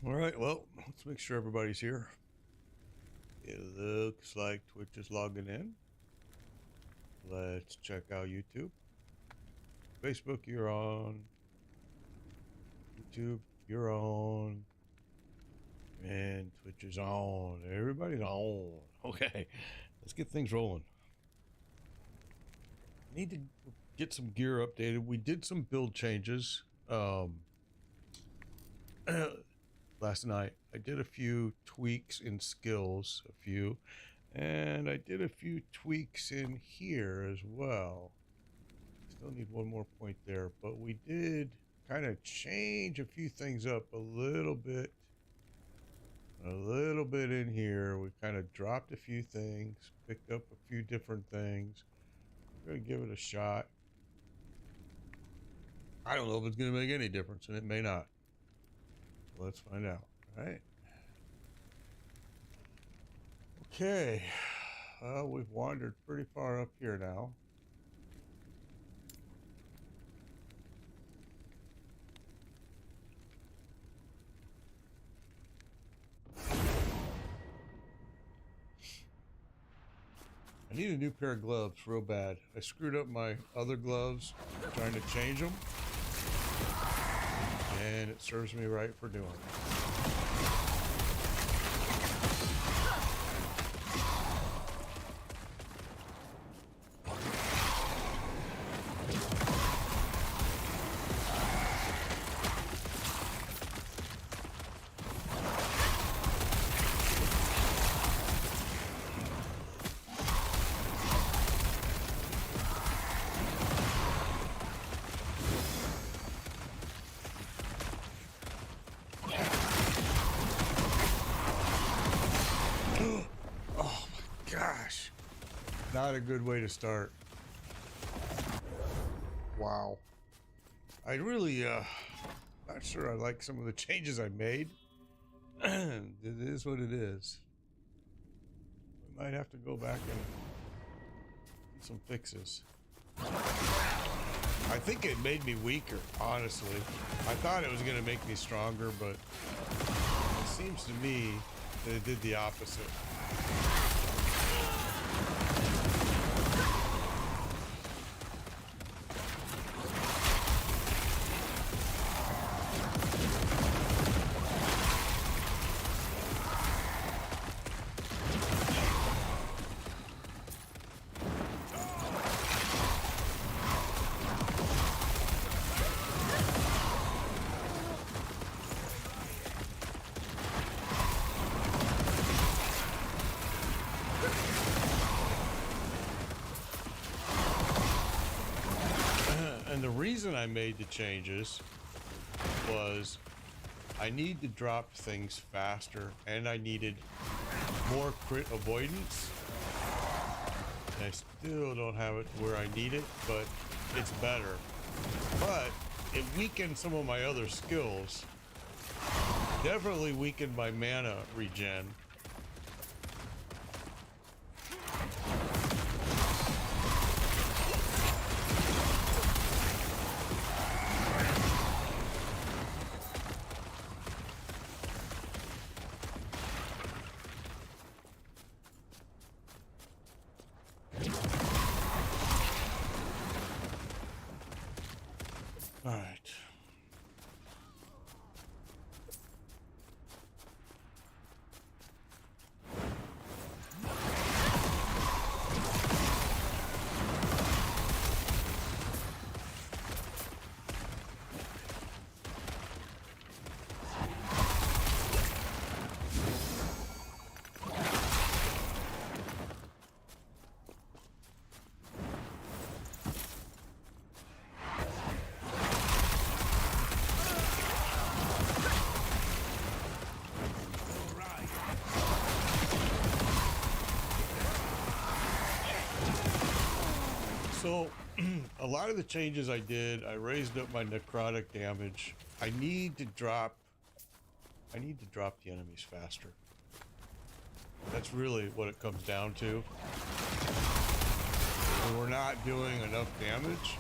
All right, well, let's make sure everybody's here. It looks like Twitch is logging in. Let's check out YouTube. Facebook, you're on. YouTube, you're on. And Twitch is on. Everybody's on. Okay, let's get things rolling. Need to get some gear updated. We did some build changes last night. I did a few tweaks in skills, and I did a few tweaks in here as well. Still need one more point there, but we did kind of change a few things up a little bit in here. We kind of dropped a few things, picked up a few different things. We're going to give it a shot. I don't know if it's going to make any difference, and it may not. Let's find out. All right. Okay. We've wandered pretty far up here now. I need a new pair of gloves real bad. I screwed up my other gloves trying to change them, and it serves me right for doing it. Not a good way to start. Wow. I really, not sure I like some of the changes I made. It is what it is. We might have to go back and do some fixes. I think it made me weaker, honestly. I thought it was going to make me stronger, but it seems to me that it did the opposite. And the reason I made the changes was I need to drop things faster, and I needed more crit avoidance. And I still don't have it where I need it, but it's better. But it weakened some of my other skills. Definitely weakened my mana regen. All right. So, a lot of the changes I did, I raised up my necrotic damage. I need to drop the enemies faster. That's really what it comes down to. When we're not doing enough damage,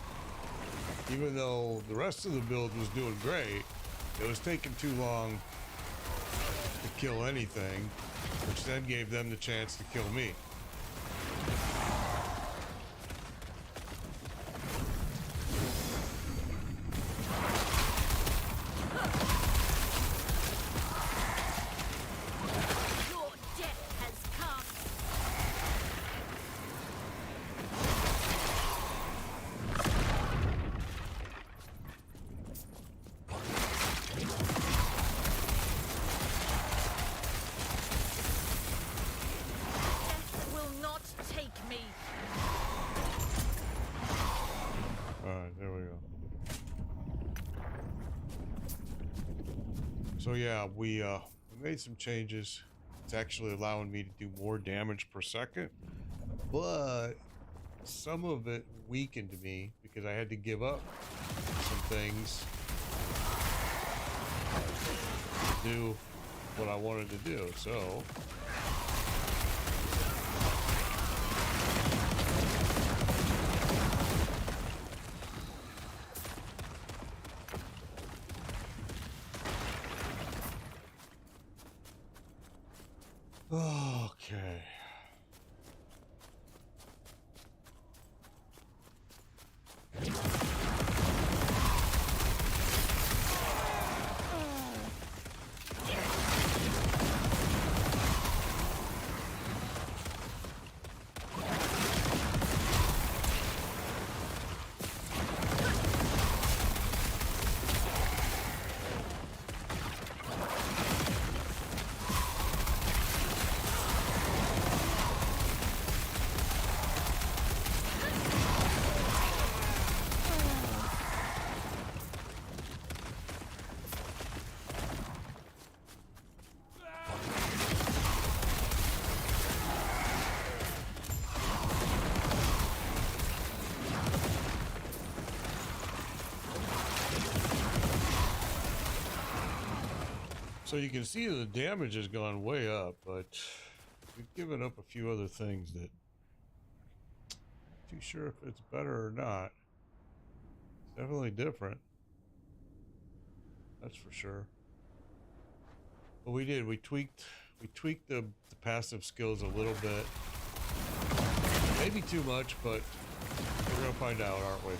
even though the rest of the build was doing great, it was taking too long to kill anything, which then gave them the chance to kill me. So yeah, we made some changes. It's actually allowing me to do more damage per second, but some of it weakened me because I had to give up some things to do what I wanted to do. So okay. So you can see the damage has gone way up, but we've given up a few other things that I'm not too sure if it's better or not. It's definitely different. That's for sure. But we did, we tweaked the passive skills a little bit. Maybe too much, but we're gonna find out, aren't we?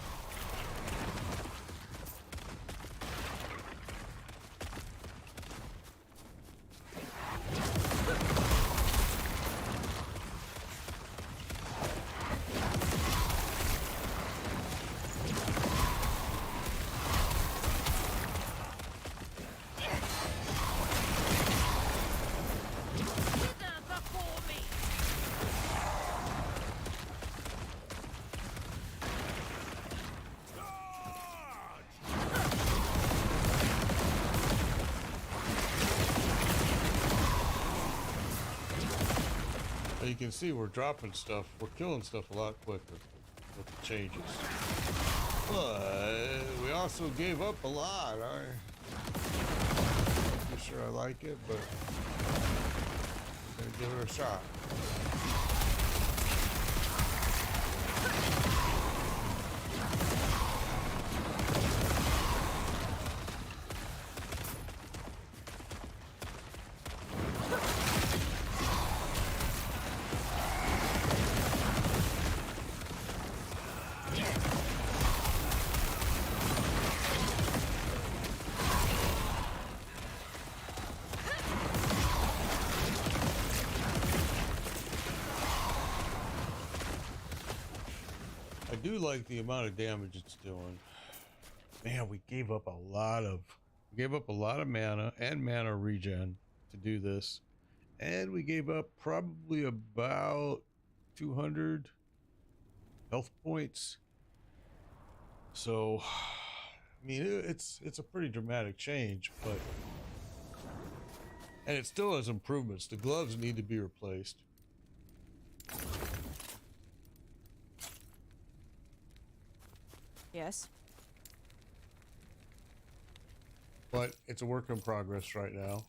You can see we're dropping stuff, we're killing stuff a lot quicker with the changes. But we also gave up a lot. I'm not sure I like it, but I'm gonna give it a shot. I do like the amount of damage it's doing. Man, we gave up a lot of mana and mana regen to do this. And we gave up probably about 200 health points. So, I mean, it's a pretty dramatic change, but and it still has improvements. The gloves need to be replaced. Yes. But it's a work in progress right now.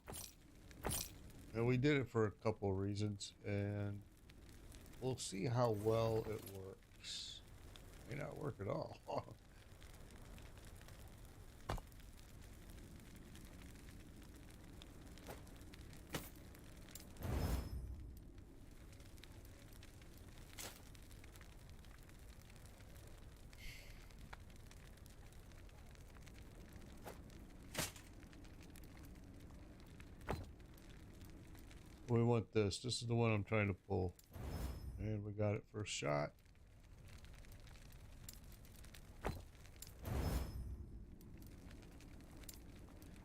And we did it for a couple of reasons, and we'll see how well it works. May not work at all. We want this. This is the one I'm trying to pull. And we got it first shot.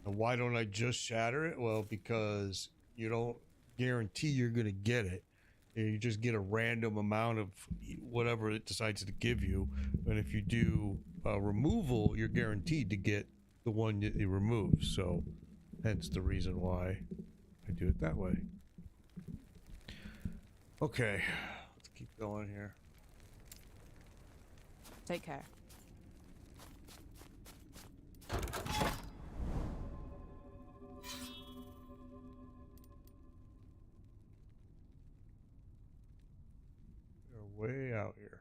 And why don't I just shatter it? Well, because you don't guarantee you're going to get it. You just get a random amount of whatever it decides to give you. And if you do removal, you're guaranteed to get the one that it removes. So hence the reason why I do it that way. Okay, let's keep going here. Take care. We're way out here.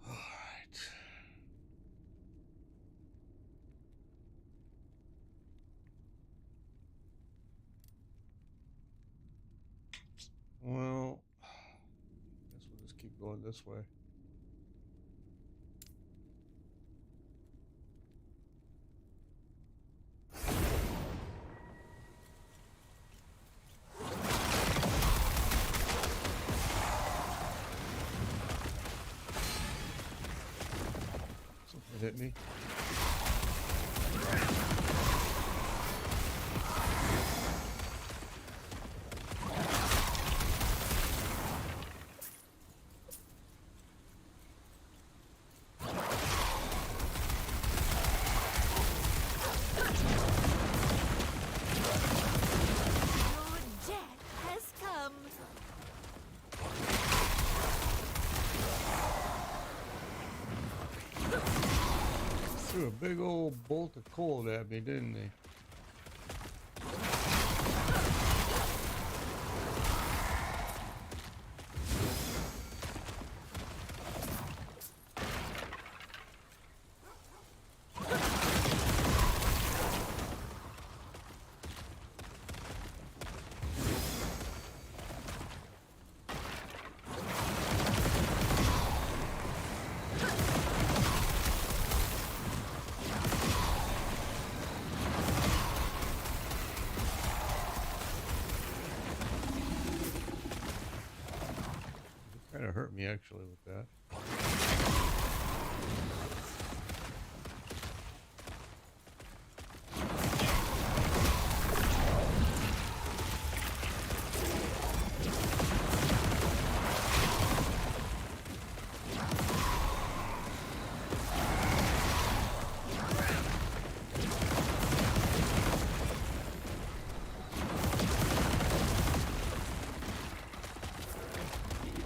All right. Well, I guess we'll just keep going this way. Something hit me. Threw a big old bolt of cold at me, didn't they? Kind of hurt me actually with that.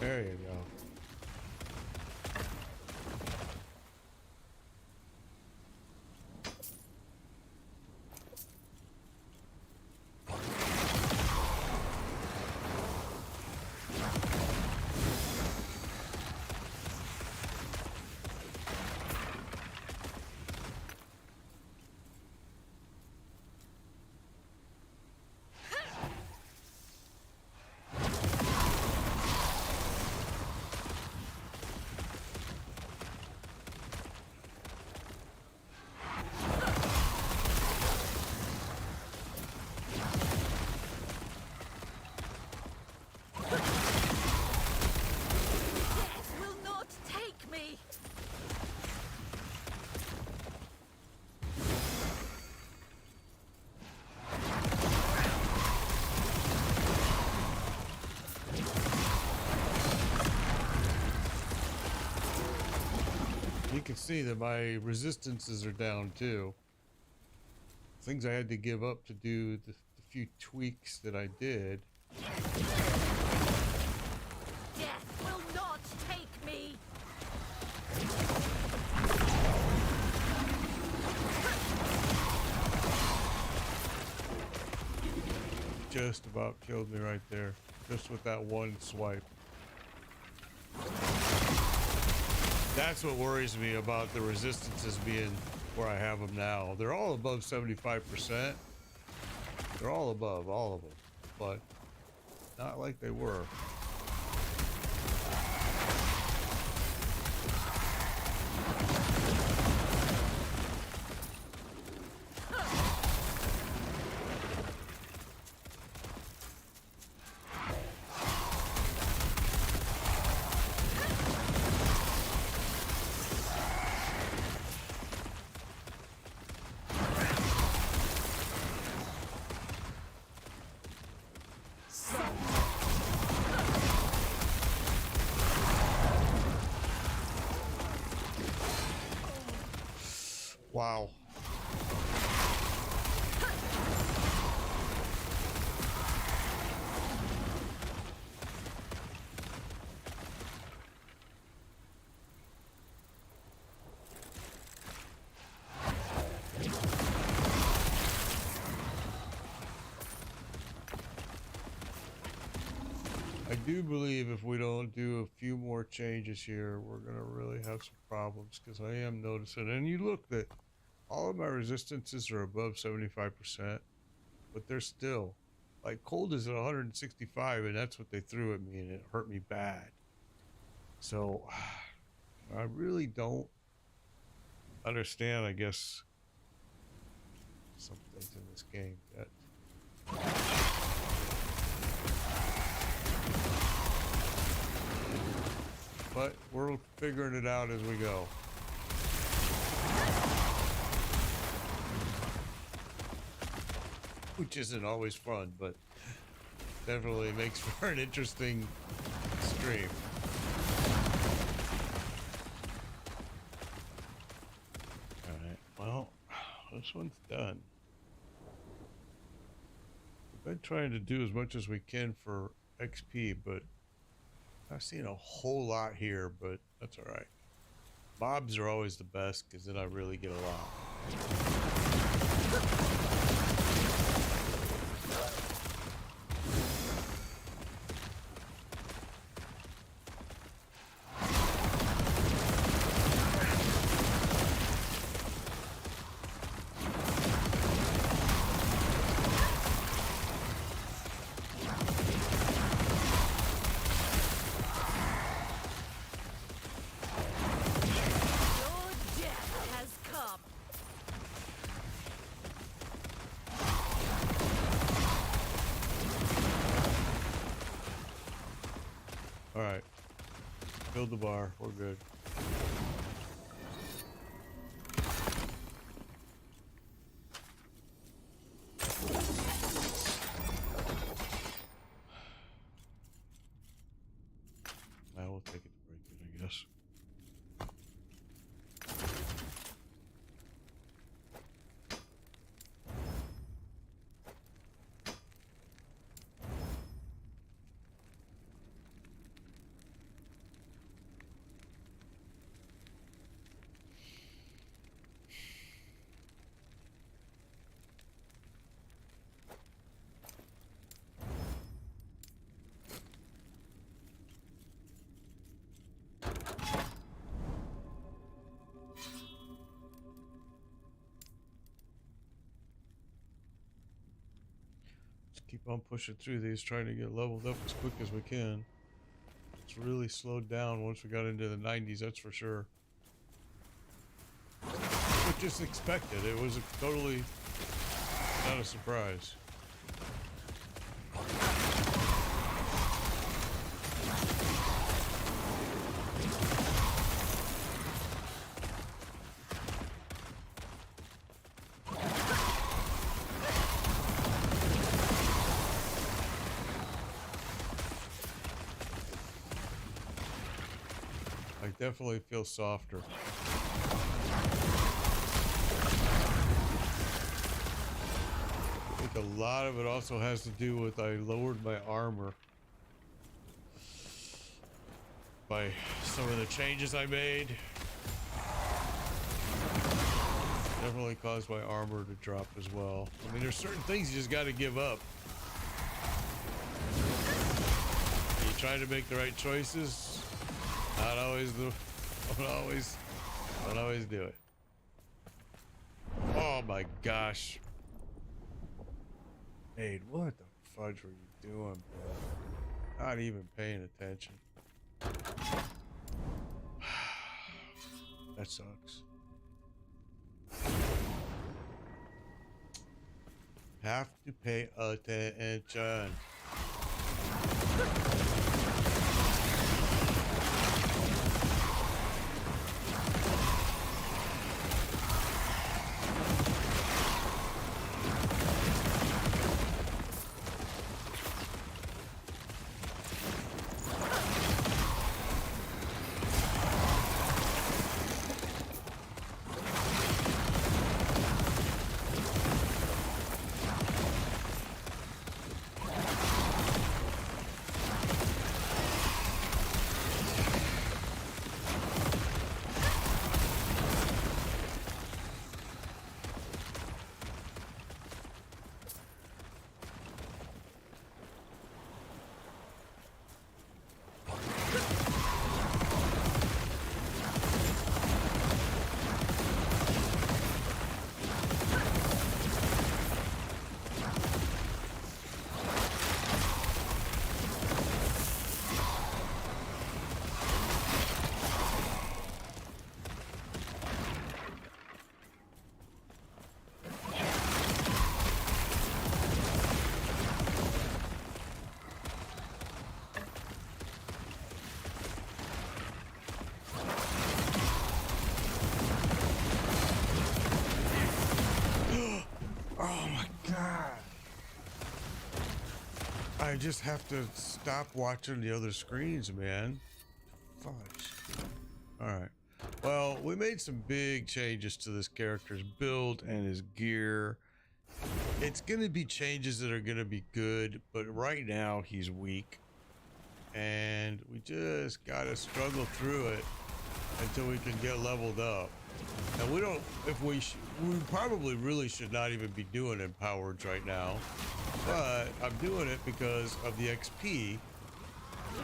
There you go. You can see that my resistances are down too. Things I had to give up to do the few tweaks that I did. Death will not take me. Just about killed me right there, just with that one swipe. That's what worries me about the resistances being where I have them now. They're all above 75%. They're all above, all of them, but not like they were. Wow. I do believe if we don't do a few more changes here, we're gonna really have some problems, because I am noticing, and you look that all of my resistances are above 75%, but they're still, like, cold is at 165, and that's what they threw at me, and it hurt me bad. So I really don't understand, I guess, some things in this game that but we're figuring it out as we go. Which isn't always fun, but definitely makes for an interesting stream. Alright, well, this one's done. We've been trying to do as much as we can for XP, but I've seen a whole lot here, but that's all right. Mobs are always the best, because then I really get a lot. All right, build the bar. We're good. I will take it to break it, I guess. Keep on pushing through these, trying to get leveled up as quick as we can. It's really slowed down once we got into the 90s, that's for sure. Which is expected. It was totally not a surprise. Definitely feel softer. I think a lot of it also has to do with I lowered my armor by some of the changes I made. Definitely caused my armor to drop as well. I mean, there's certain things you just got to give up. You're trying to make the right choices. Don't always do it. Oh my gosh. Hey, what the fudge were you doing, bro? Not even paying attention. That sucks. Have to pay attention. I just have to stop watching the other screens, man. Fudge. Alright. Well, we made some big changes to this character's build and his gear. It's going to be changes that are going to be good, but right now he's weak. And we just got to struggle through it until we can get leveled up. And we don't, we probably really should not even be doing empowered right now. But I'm doing it because of the XP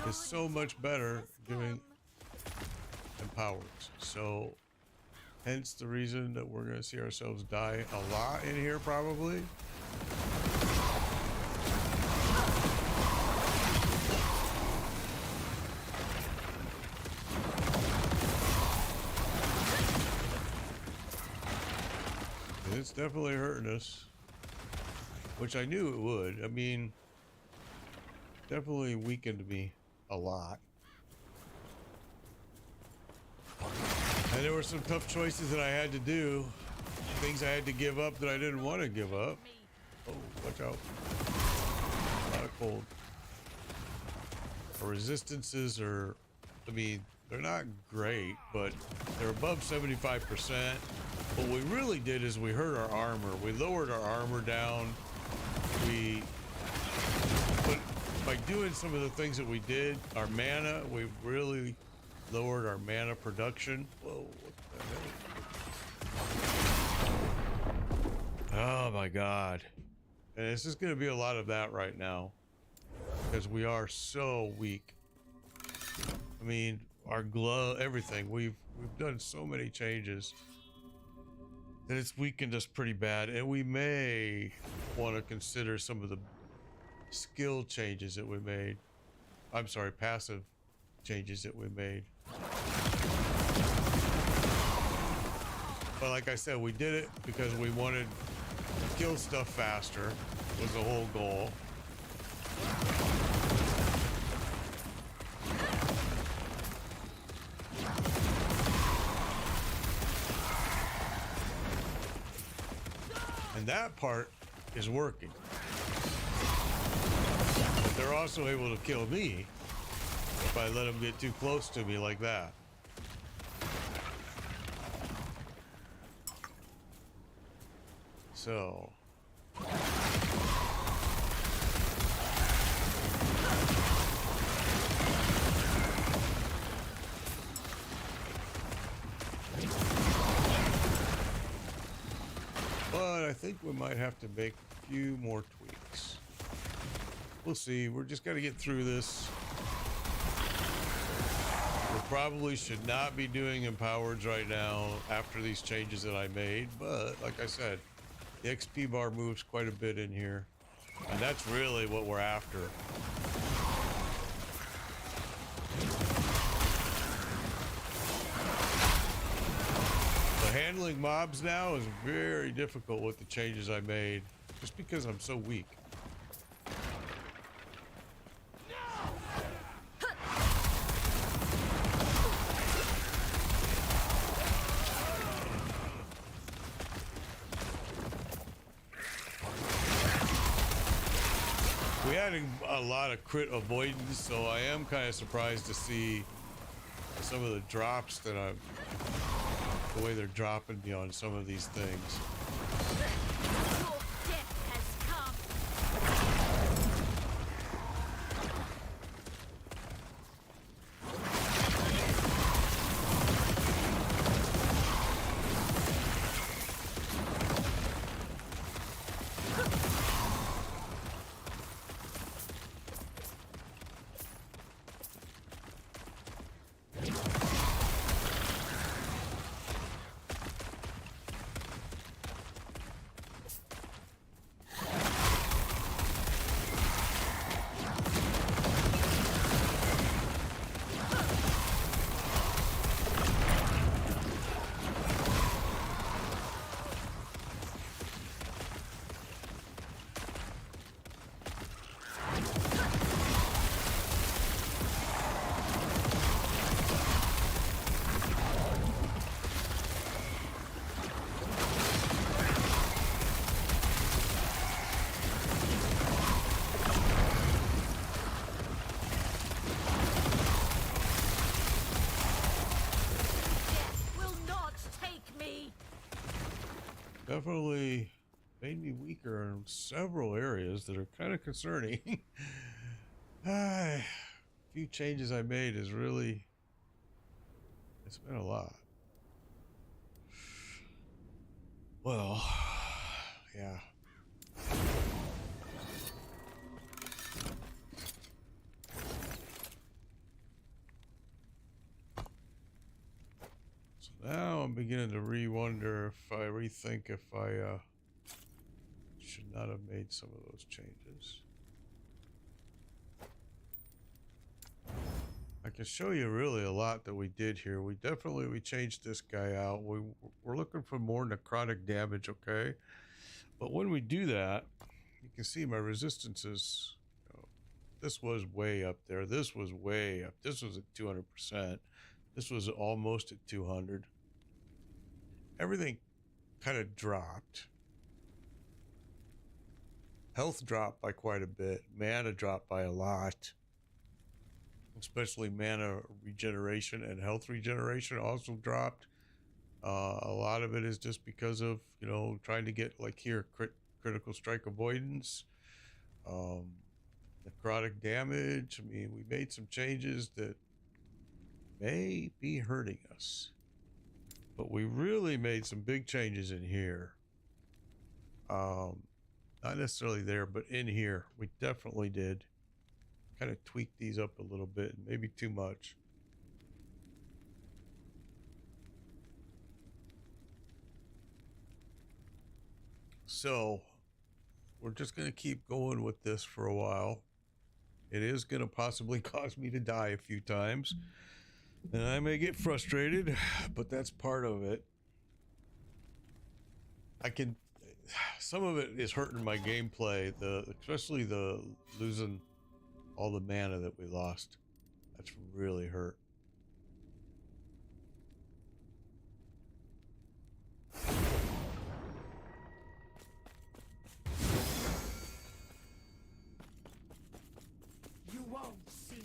is so much better doing empowered. So hence the reason that we're going to see ourselves die a lot in here probably. It's definitely hurting us, which I knew it would. I mean, definitely weakened me a lot. And there were some tough choices that I had to do, things I had to give up that I didn't want to give up. Oh, watch out. A lot of cold. Our resistances are, I mean, they're not great, but they're above 75%. What we really did is we hurt our armor. We lowered our armor down. But by doing some of the things that we did, our mana, we really lowered our mana production. Whoa, what the hell? Oh my God. And it's just going to be a lot of that right now because we are so weak. I mean, our glove, everything. We've done so many changes that it's weakened us pretty bad, and we may want to consider some of the skill changes that we made. I'm sorry, passive changes that we made. But like I said, we did it because we wanted to kill stuff faster, was the whole goal. And that part is working. But they're also able to kill me if I let them get too close to me like that. So. But I think we might have to make a few more tweaks. We'll see. We're just got to get through this. We probably should not be doing empowereds right now after these changes that I made. But like I said, the XP bar moves quite a bit in here. And that's really what we're after. Handling mobs now is very difficult with the changes I made, just because I'm so weak. We had a lot of crit avoidance, so I am kind of surprised to see some of the drops that I've the way they're dropping me on some of these things. Your death has come. definitely made me weaker in several areas that are kind of concerning. A few changes I made is really, it's been a lot. Well, yeah. So now I'm beginning to rethink if I should not have made some of those changes. I can show you really a lot that we did here. We changed this guy out. We're looking for more necrotic damage, okay? But when we do that, you can see my resistances. You know, this was way up there. This was way up. This was at 200%. This was almost at 200. Everything kind of dropped. Health dropped by quite a bit. Mana dropped by a lot. Especially mana regeneration and health regeneration also dropped. A lot of it is just because of, you know, trying to get, like here, critical strike avoidance, necrotic damage. I mean, we made some changes that may be hurting us, but we really made some big changes in here. Not necessarily there, but in here, we definitely did. Kind of tweak these up a little bit, maybe too much. So we're just going to keep going with this for a while. It is going to possibly cause me to die a few times, and I may get frustrated, but that's part of it. Some of it is hurting my gameplay, especially the losing all the mana that we lost. That's really hurt. You won't see.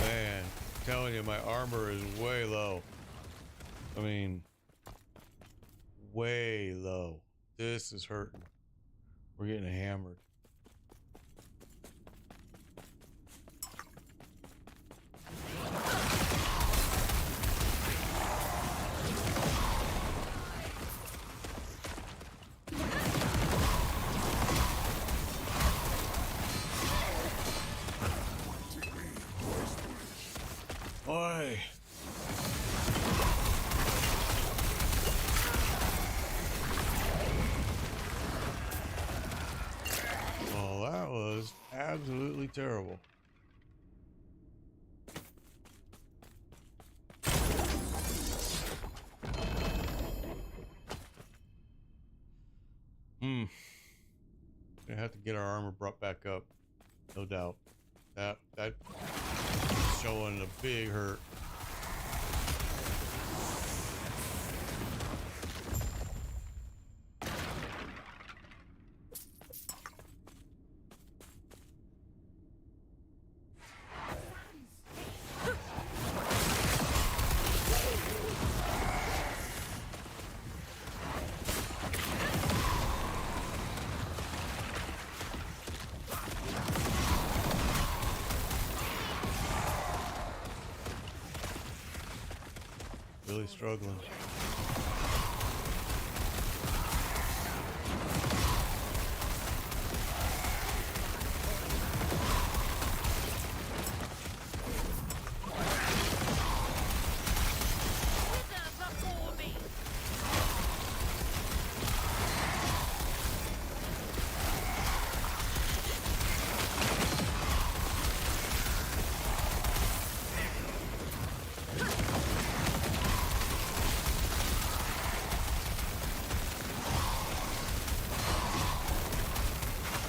Man, I'm telling you, my armor is way low. I mean, way low. This is hurting. We're getting hammered. Oi! Well, that was absolutely terrible. Gonna have to get our armor brought back up, no doubt. That showing a big hurt. Really struggling. Wither before me.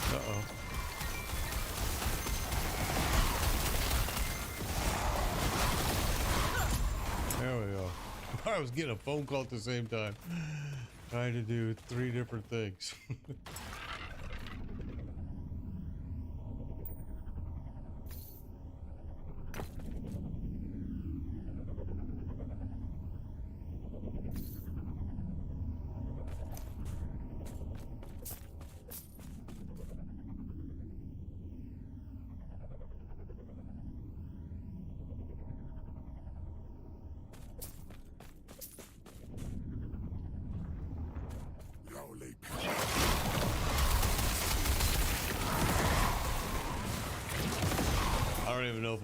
Uh-oh. There we go. I was getting a phone call at the same time. Trying to do 3 different things.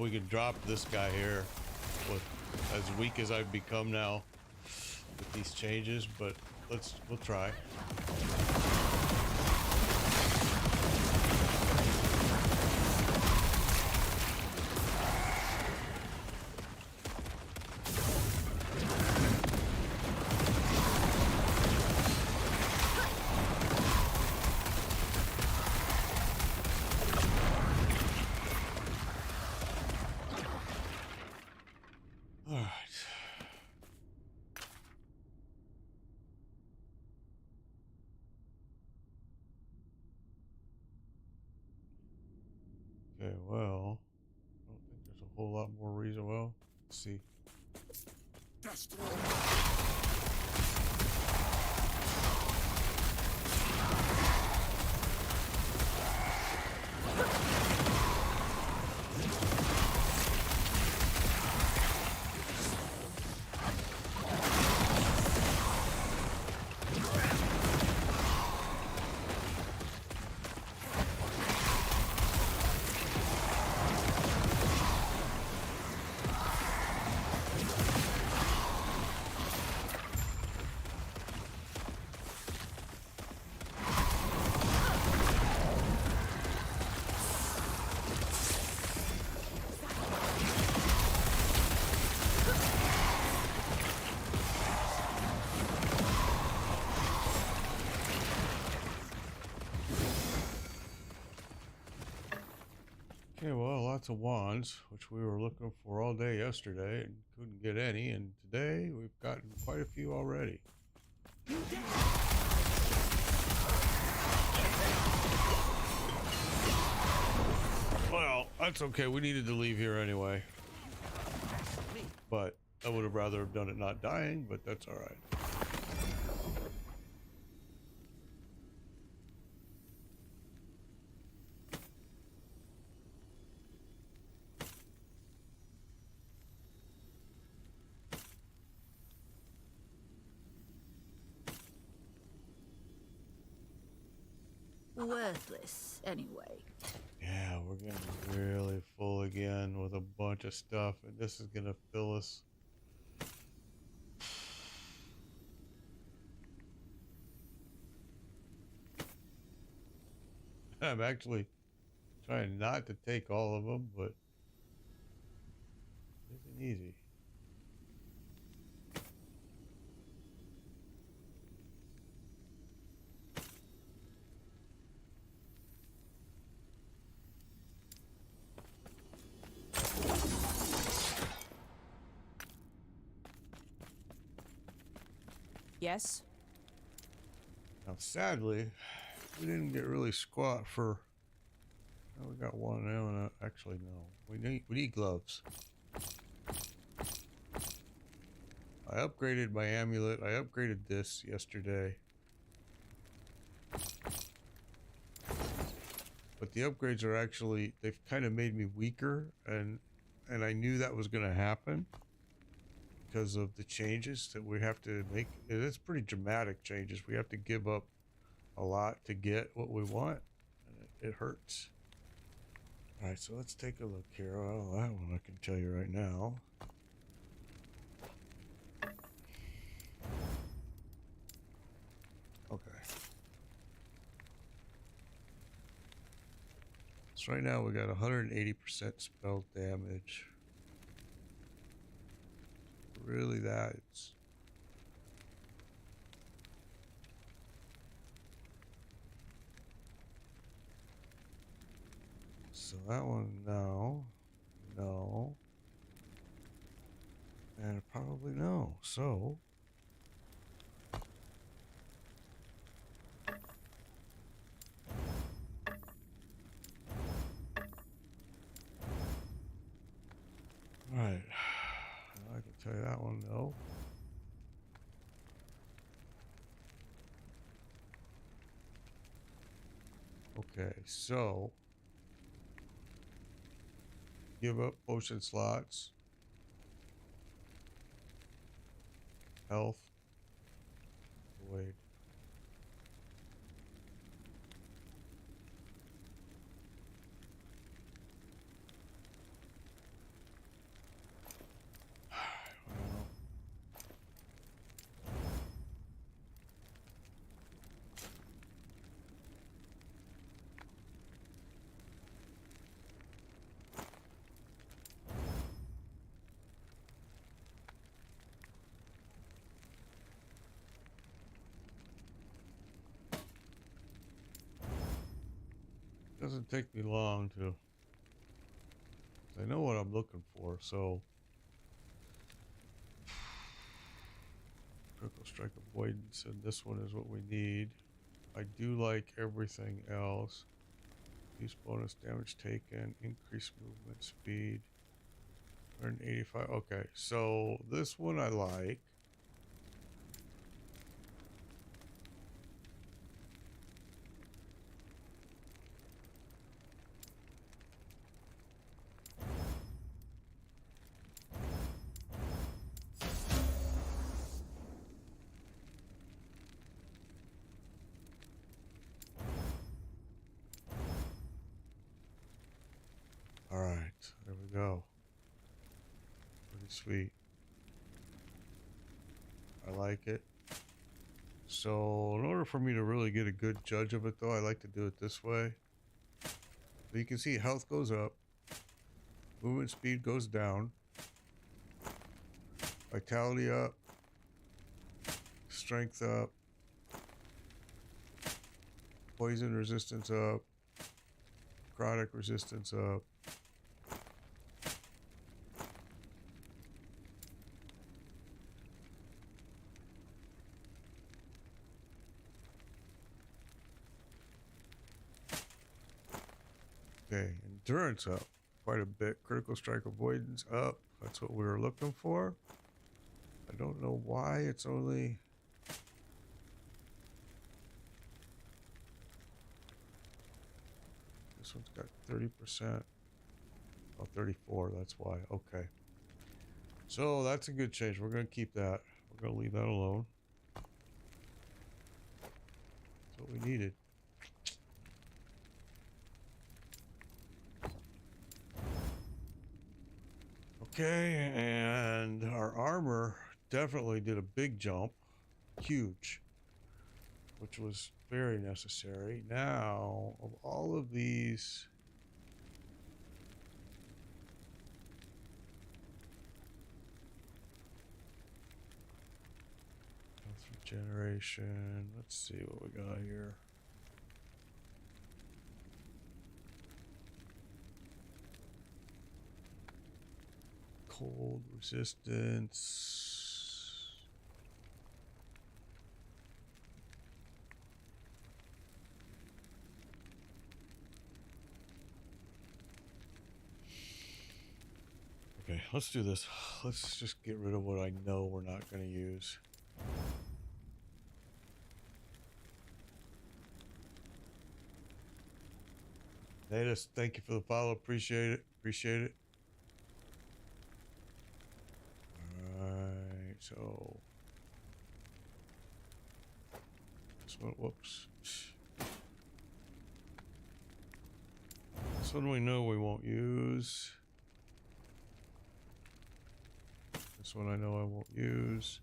we can drop this guy here with as weak as I've become now with these changes, but we'll try. All right. Okay, well, I don't think there's a whole lot more reason. Well, let's see. Okay, well, lots of wands, which we were looking for all day yesterday and couldn't get any, and today we've gotten quite a few already. Well, that's okay. We needed to leave here anyway. But I would have rather have done it not dying, but that's all right. Worthless, anyway. Yeah, we're getting really full again with a bunch of stuff, and this is gonna fill us. I'm actually trying not to take all of them, but it isn't easy. Yes? Now, sadly, we didn't get really squat for. Oh, we got one now, and actually, no. We need gloves. I upgraded my amulet. I upgraded this yesterday. But the upgrades are actually, they've kind of made me weaker, and I knew that was going to happen because of the changes that we have to make. It's pretty dramatic changes. We have to give up a lot to get what we want, and it hurts. All right, so let's take a look here. Well, that one I can tell you right now. Okay. So right now we got 180% spell damage. Really, that's so that one, no, and probably no. So all right, I can tell you that one, no. Okay, so give up potion slots, health, void. Doesn't take me long to. I know what I'm looking for, so. Critical strike avoidance, and this one is what we need. I do like everything else. Use bonus damage taken, increase movement speed, 185. Okay, so this one I like. All right, there we go. Pretty sweet. I like it. So in order for me to really get a good judge of it though, I like to do it this way. So you can see health goes up, movement speed goes down, vitality up, strength up, poison resistance up, necrotic resistance up. Okay, endurance up quite a bit. Critical strike avoidance up. That's what we were looking for. I don't know why it's only... This one's got 30%. Oh, 34, that's why. Okay. So that's a good change. We're going to keep that. We're going to leave that alone. That's what we needed. Okay, and our armor definitely did a big jump. Huge. Which was very necessary. Now, of all of these... Health regeneration. Let's see what we got here. Cold resistance. Okay, let's do this. Let's just get rid of what I know we're not going to use. Natus, thank you for the follow. Appreciate it. Appreciate it. Alright, so this one, whoops. This one we know we won't use. This one I know I won't use.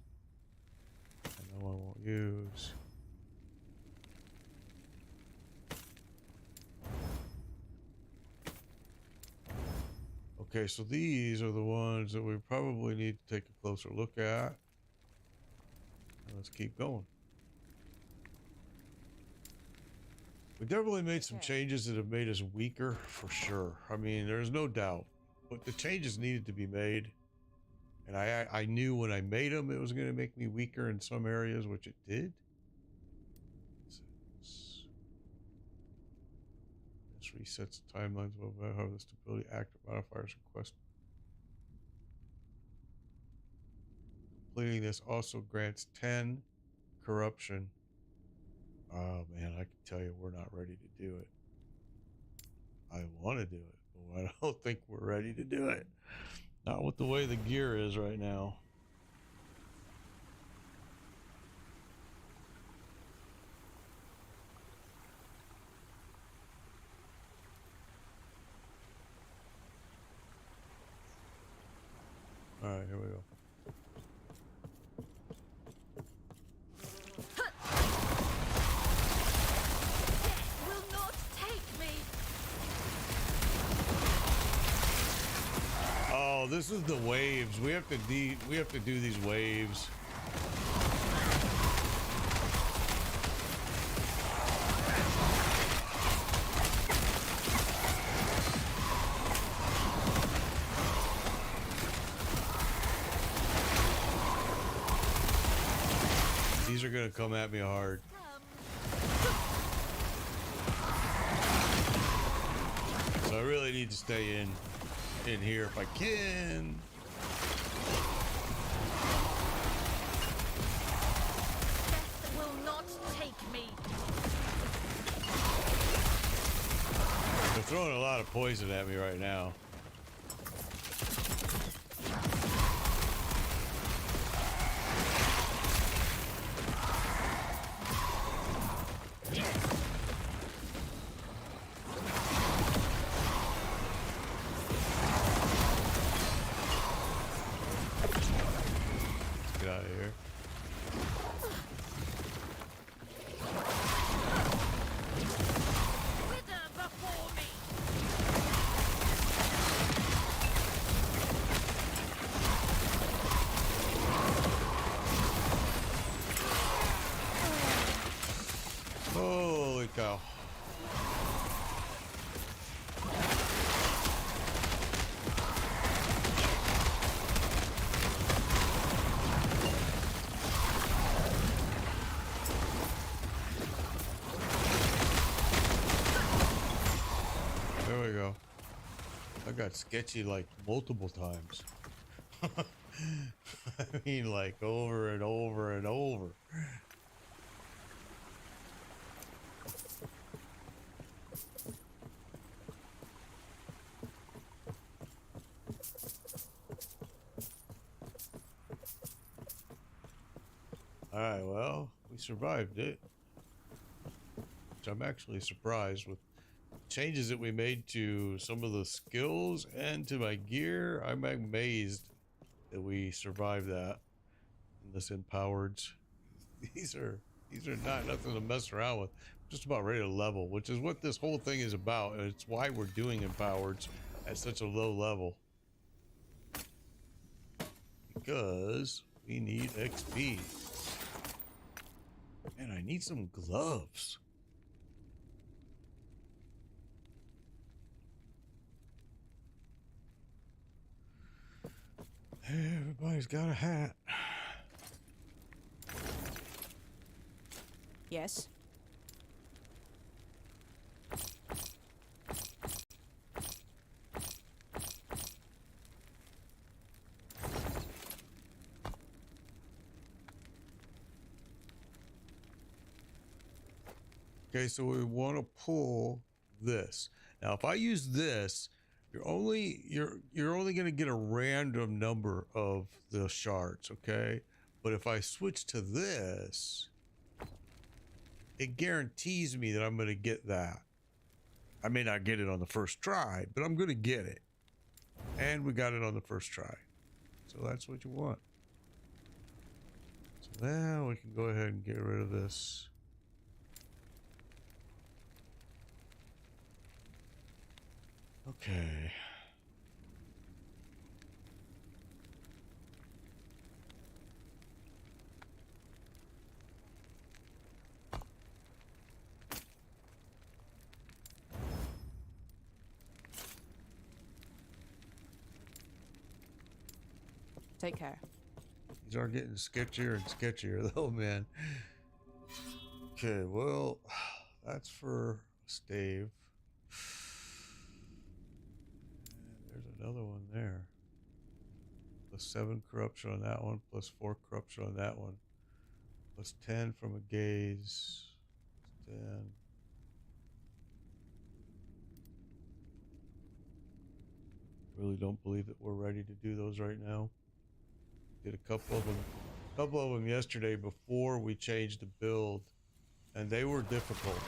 I know I won't use. Okay, so these are the ones that we probably need to take a closer look at. And let's keep going. We definitely made some changes that have made us weaker, for sure. I mean, there's no doubt. But the changes needed to be made. And I knew when I made them, it was going to make me weaker in some areas, which it did. This resets the timelines of how the stability active modifiers request. Completing this also grants 10 corruption. Oh man, I can tell you we're not ready to do it. I want to do it, but I don't think we're ready to do it. Not with the way the gear is right now. All right, here we go. Will not take me. Oh, this is the waves. We have to do these waves. are gonna come at me hard. So I really need to stay in here if I can. Death will not take me. They're throwing a lot of poison at me right now. Get out of here. Wither before me. Holy cow. There we go. I got sketchy like multiple times. I mean, like over and over and over. All right, well, we survived it. Which I'm actually surprised with changes that we made to some of the skills and to my gear. I'm amazed that we survived that in this empowered. These are not nothing to mess around with. Just about ready to level, which is what this whole thing is about, and it's why we're doing empowered at such a low level. Because we need XP. Man, I need some gloves. Everybody's got a hat. Yes. Okay, so we want to pull this. Now, if I use this, you're only going to get a random number of the shards, okay? But if I switch to this, it guarantees me that I'm going to get that. I may not get it on the first try, but I'm going to get it. And we got it on the first try. So that's what you want. So now we can go ahead and get rid of this. Okay. Take care. These are getting sketchier and sketchier though, man. Okay, well, that's for stave. And there's another one there. Plus 7 corruption on that one, plus 4 corruption on that one. Plus 10 from a gaze. Plus 10. Really don't believe that we're ready to do those right now. Did a couple of them yesterday before we changed the build, and they were difficult.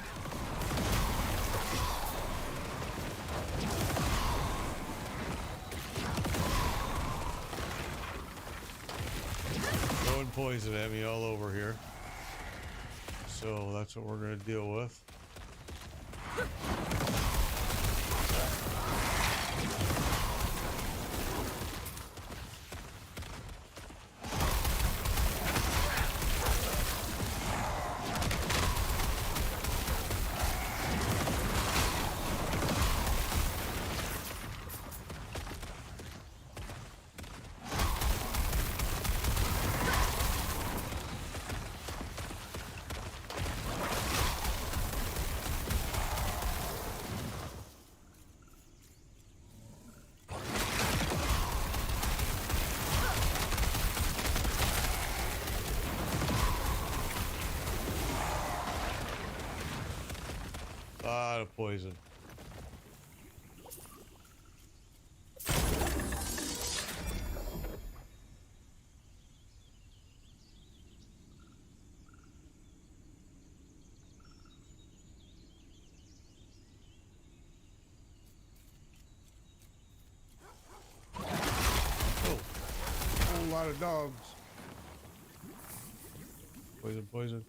Throwing poison at me all over here. So that's what we're going to deal with. A lot of poison. Oh, a whole lot of dogs. Poison, poison.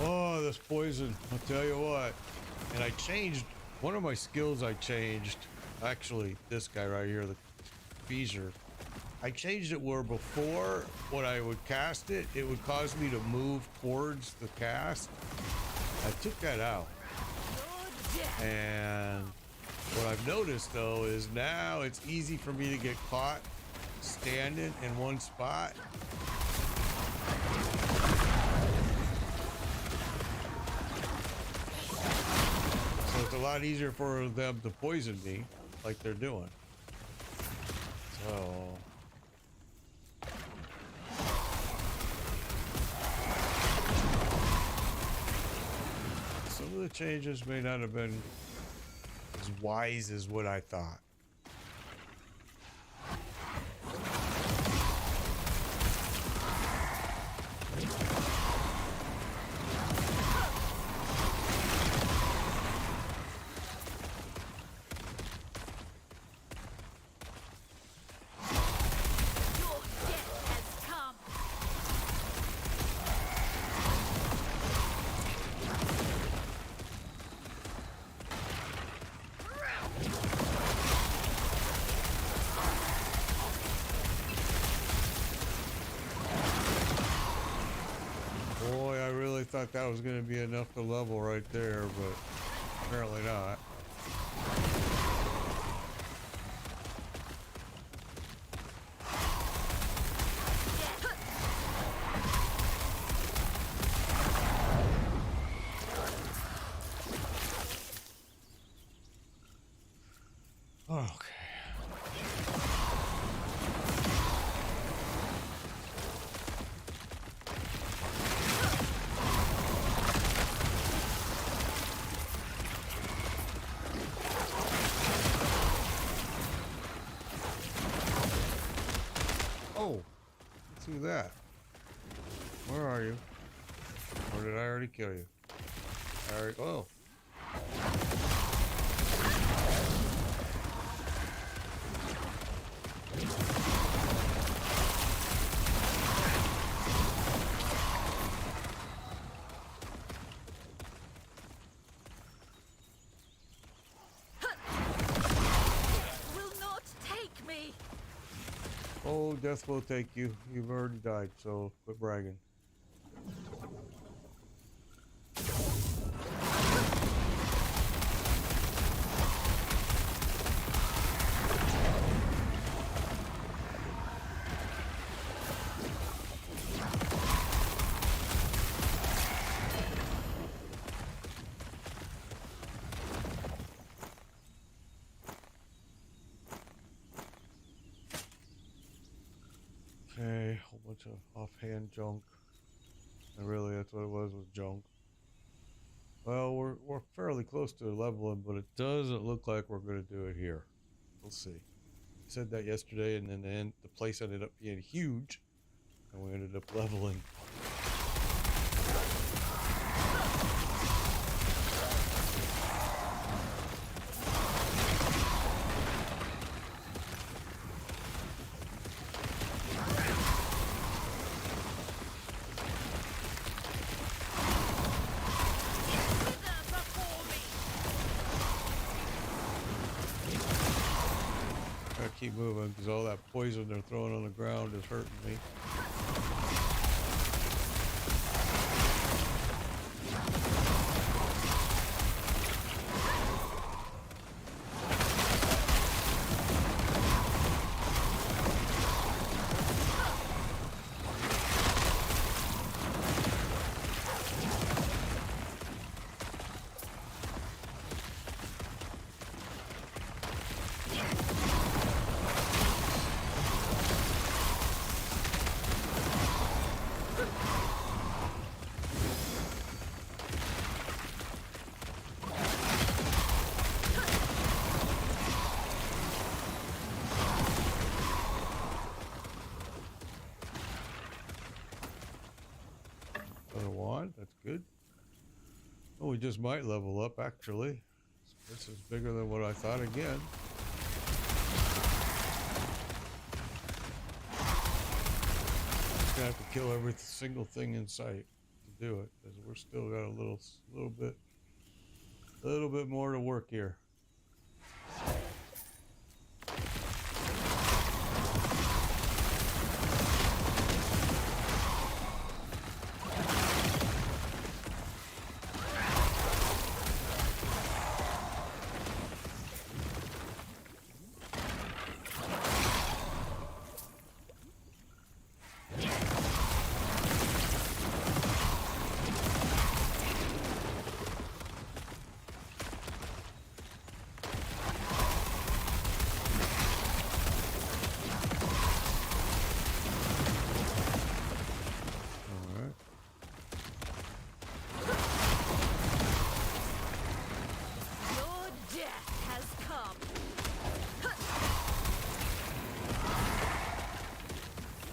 Oh, this poison, I'll tell you what. And I changed, one of my skills I changed, actually, this guy right here, the Feezer. I changed it where before, when I would cast it, it would cause me to move towards the cast. I took that out. And what I've noticed, though, is now it's easy for me to get caught standing in one spot. So it's a lot easier for them to poison me like they're doing. So some of the changes may not have been as wise as what I thought. Boy, I really thought that was going to be enough to level right there, but apparently not. Okay. Oh, let's do that. Where are you? Or did I already kill you? I already, oh. Will not take me. Oh, death will take you. You've already died, so quit bragging. Okay, whole bunch of offhand junk. And really, that's what it was junk. Well, we're fairly close to leveling, but it doesn't look like we're going to do it here. We'll see. I said that yesterday, and then the place ended up being huge, and we ended up leveling. Gotta keep moving because all that poison they're throwing on the ground is hurting me. Another wand. That's good. Oh, we just might level up, actually. This is bigger than what I thought again. Gonna have to kill every single thing in sight to do it, because we're still got a little bit more to work here.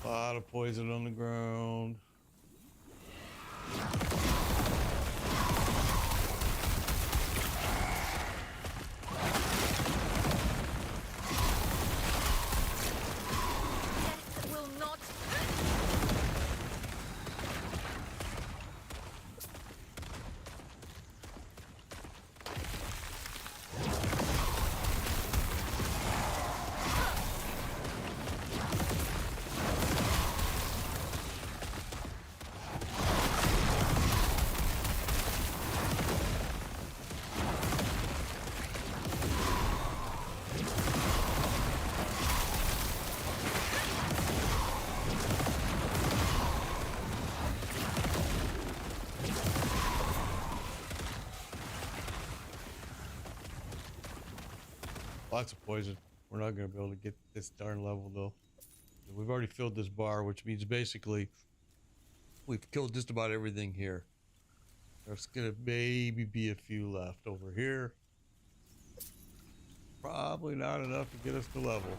A lot of poison on the ground. Death will not. Lots of poison. We're not going to be able to get this darn level, though. We've already filled this bar, which means basically we've killed just about everything here. There's going to maybe be a few left over here. Probably not enough to get us to level.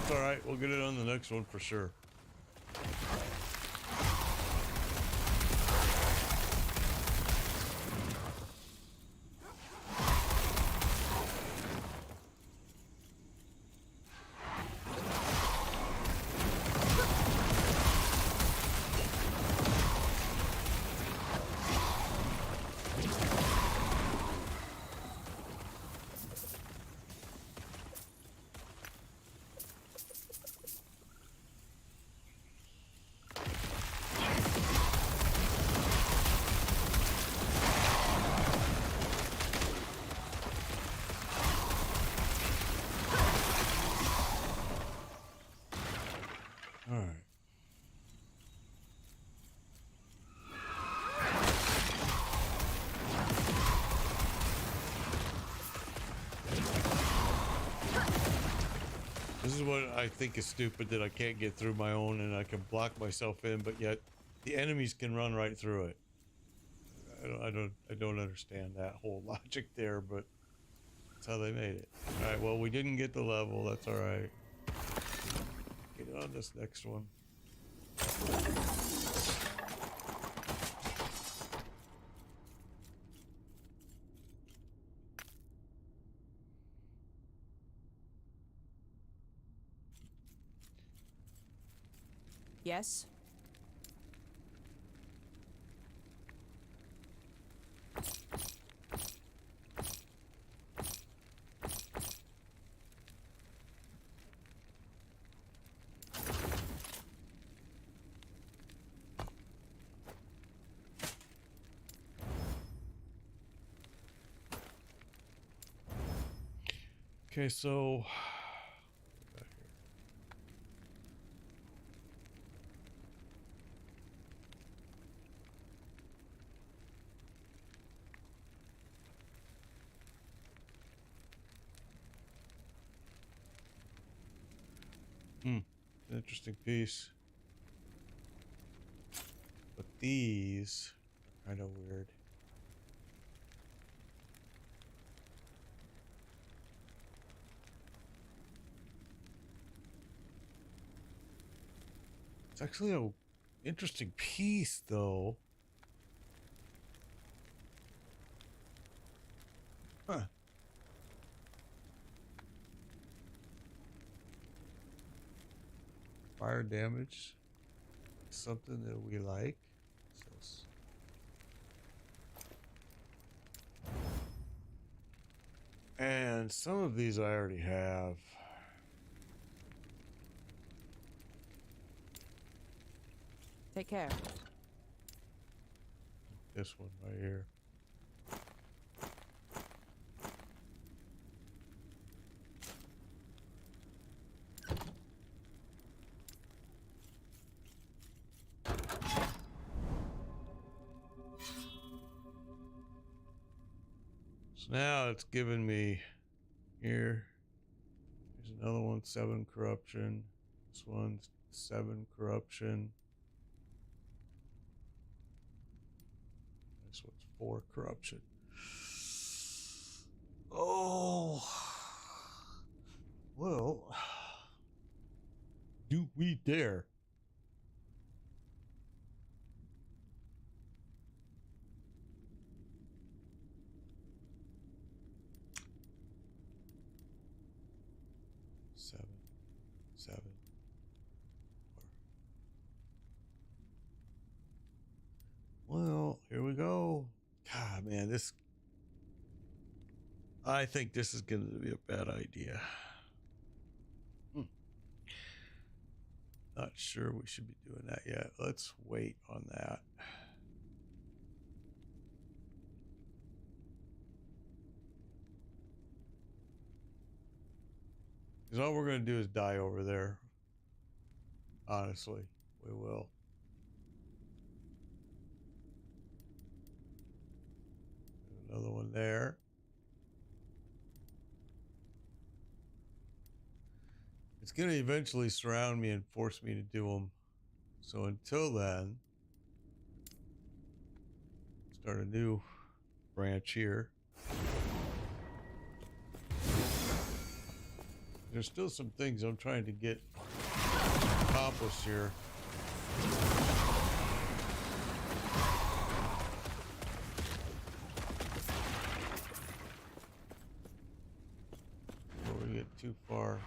It's alright. We'll get it on the next one for sure. Alright. This is what I think is stupid, that I can't get through my own and I can block myself in, but yet the enemies can run right through it. I don't understand that whole logic there, but that's how they made it. Alright, well, we didn't get the level, that's alright. Get on this next one. Yes? Okay, so interesting piece. But these are kind of weird. It's actually a Interesting piece, though. Huh. Fire damage. Something that we like. So, and some of these I already have. Take care. This one right here. So now it's giving me here. Here's another one, 7 corruption. This one's 7 corruption. This one's 4 corruption. Oh, well, do we dare? Seven. Well, here we go. God, man, this. I think this is going to be a bad idea. Not sure we should be doing that yet. Let's wait on that. Because all we're going to do is die over there. Honestly, we will. Another one there. It's going to eventually surround me and force me to do them. So until then, start a new branch here. There's still some things I'm trying to get accomplished here. Before we get too far.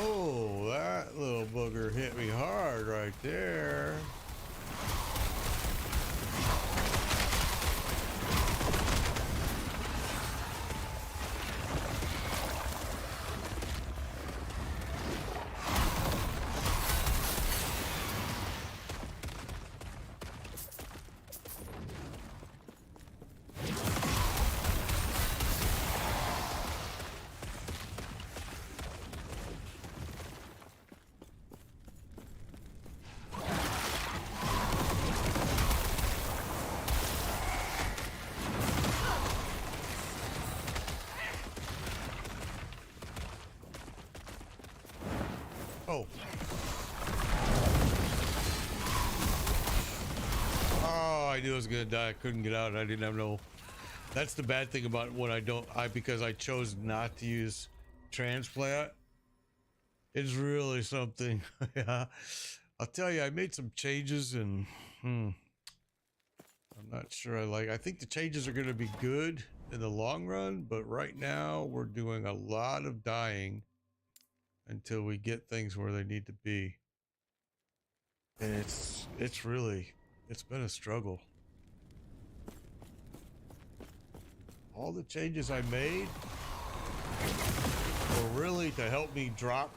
Oh, that little booger hit me hard right there. Oh. Oh, I knew I was gonna die. I couldn't get out. I didn't have no. That's the bad thing about when because I chose not to use transplant. It's really something. Yeah. I'll tell you, I made some changes and I'm not sure I think the changes are gonna be good. in the long run, but right now we're doing a lot of dying until we get things where they need to be. And it's been a struggle. All the changes I made were really to help me drop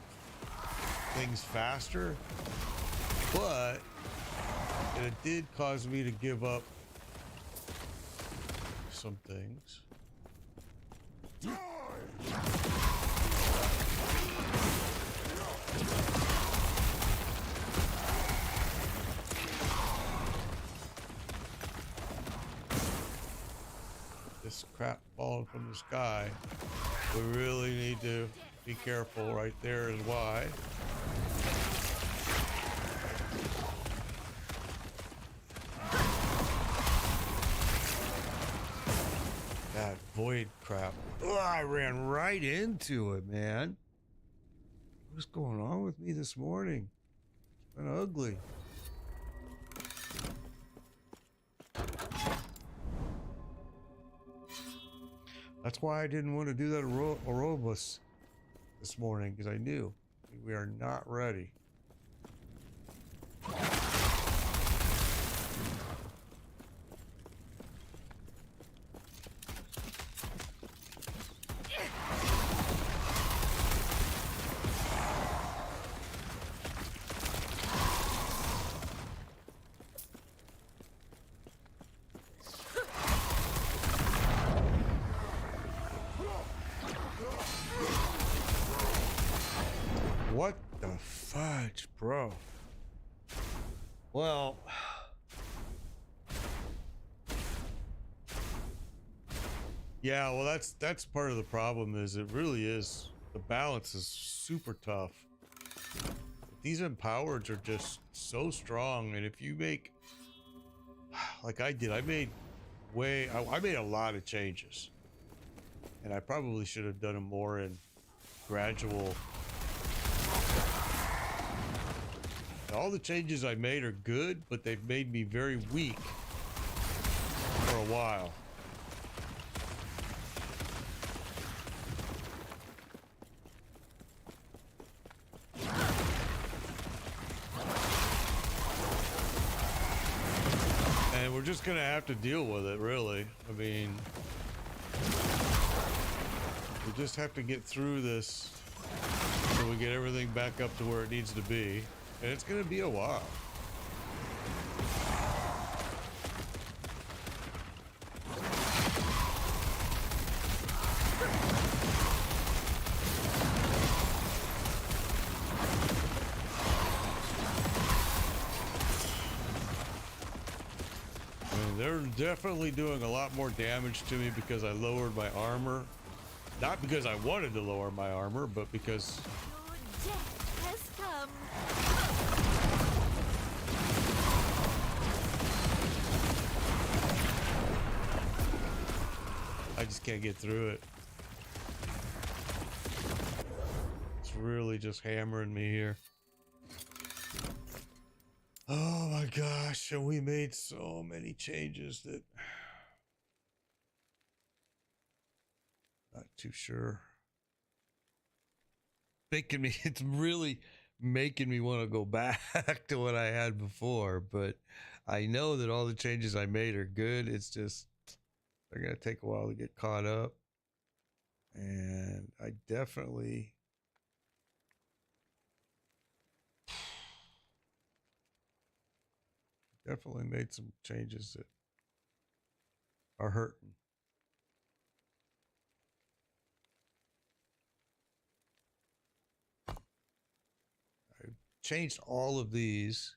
things faster, but it did cause me to give up some things. This crap falling from the sky. We really need to be careful. Right there is why. That void crap. Ugh, I ran right into it, man. What's going on with me this morning? It's been ugly. That's why I didn't want to do that Orobus this morning, because I knew we are not ready. What the fudge, bro? Well, yeah, well that's part of the problem. Is it really is, the balance is super tough. These empowereds are just so strong, and if you make, like I did, I made a lot of changes, and I probably should have done them more in gradual. All the changes I made are good, but they've made me very weak for a while. And we're just gonna have to deal with it, really. I mean, we just have to get through this so we get everything back up to where it needs to be. And it's gonna be a while. I mean, they're definitely doing a lot more damage to me because I lowered my armor. Not because I wanted to lower my armor, but because Your death has come. I just can't get through it. It's really just hammering me here. Oh my gosh, and we made so many changes that not too sure. It's really making me want to go back to what I had before, but I know that all the changes I made are good. It's just they're gonna take a while to get caught up. And I definitely made some changes that are hurting. I changed all of these,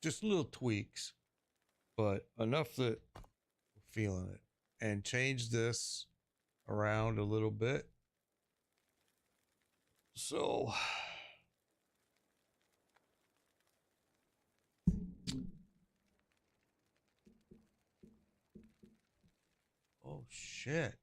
just little tweaks, but enough that we're feeling it. And changed this around a little bit. So oh shit.